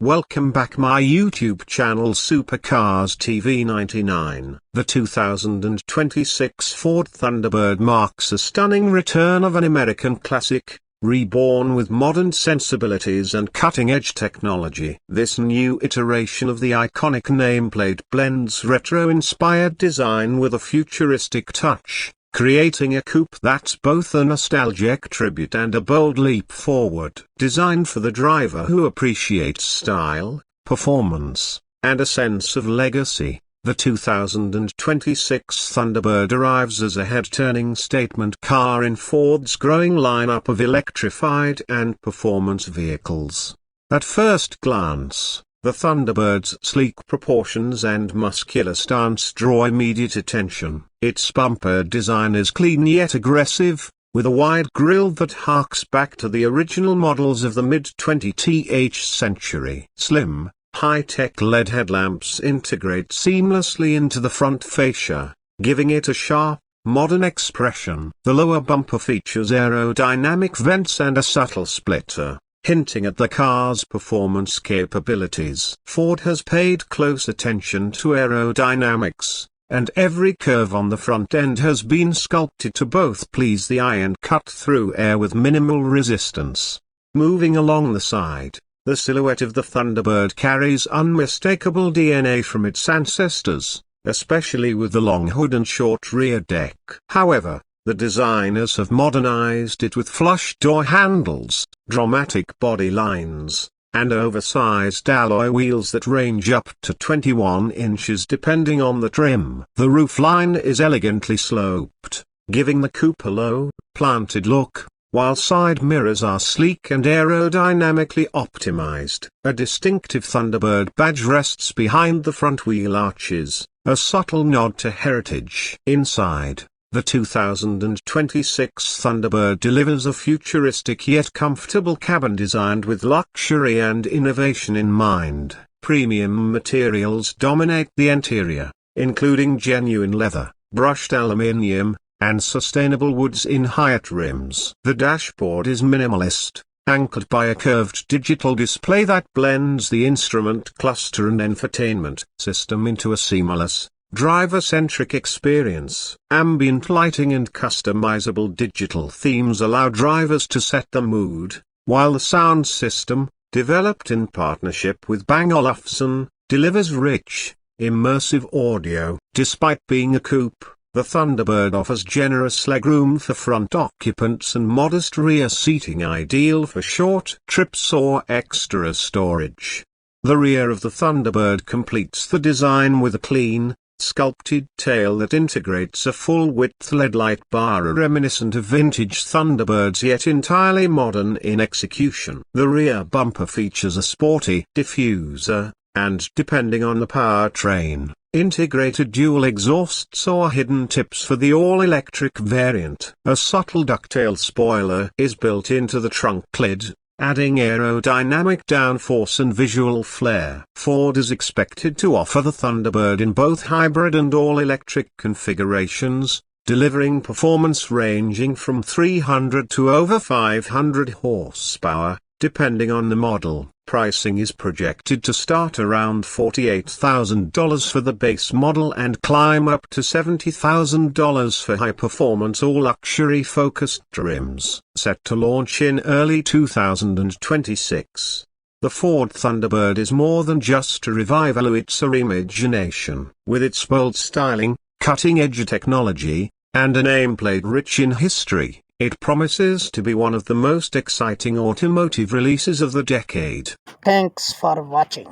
Welcome back my YouTube channel Supercars TV 99. The 2026 Ford Thunderbird marks a stunning return of an American classic, reborn with modern sensibilities and cutting-edge technology. This new iteration of the iconic nameplate blends retro-inspired design with a futuristic touch, creating a coupe that's both a nostalgic tribute and a bold leap forward. Designed for the driver who appreciates style, performance, and a sense of legacy, the 2026 Thunderbird arrives as a head-turning statement car in Ford's growing lineup of electrified and performance vehicles. At first glance, the Thunderbird's sleek proportions and muscular stance draw immediate attention. Its bumper design is clean yet aggressive, with a wide grille that harks back to the original models of the mid-20th century. Slim, high-tech LED headlamps integrate seamlessly into the front fascia, giving it a sharp, modern expression. The lower bumper features aerodynamic vents and a subtle splitter, hinting at the car's performance capabilities. Ford has paid close attention to aerodynamics, and every curve on the front end has been sculpted to both please the eye and cut through air with minimal resistance. Moving along the side, the silhouette of the Thunderbird carries unmistakable DNA from its ancestors, especially with the long hood and short rear deck. However, the designers have modernized it with flush door handles, dramatic body lines, and oversized alloy wheels that range up to 21 inches depending on the trim. The roofline is elegantly sloped, giving the coupe a low, planted look, while side mirrors are sleek and aerodynamically optimized. A distinctive Thunderbird badge rests behind the front wheel arches, a subtle nod to heritage. Inside, the 2026 Thunderbird delivers a futuristic yet comfortable cabin designed with luxury and innovation in mind. Premium materials dominate the interior, including genuine leather, brushed aluminium, and sustainable woods in high-end rims. The dashboard is minimalist, anchored by a curved digital display that blends the instrument cluster and infotainment system into a seamless, driver-centric experience. Ambient lighting and customizable digital themes allow drivers to set the mood, while the sound system, developed in partnership with Bang & Olufsen, delivers rich, immersive audio. Despite being a coupe, the Thunderbird offers generous legroom for front occupants and modest rear seating ideal for short trips or extra storage. The rear of the Thunderbird completes the design with a clean, sculpted tail that integrates a full-width LED light bar reminiscent of vintage Thunderbirds yet entirely modern in execution. The rear bumper features a sporty diffuser, and depending on the powertrain, integrated dual exhausts or hidden tips for the all-electric variant. A subtle ducktail spoiler is built into the trunk lid, adding aerodynamic downforce and visual flair. Ford is expected to offer the Thunderbird in both hybrid and all-electric configurations, delivering performance ranging from 300 to over 500 horsepower, depending on the model. Pricing is projected to start around $48,000 for the base model and climb up to $70,000 for high-performance or luxury-focused trims. Set to launch in early 2026, the Ford Thunderbird is more than just a revival, it's a reimagination. With its bold styling, cutting-edge technology, and a nameplate rich in history, it promises to be one of the most exciting automotive releases of the decade. Thanks for watching.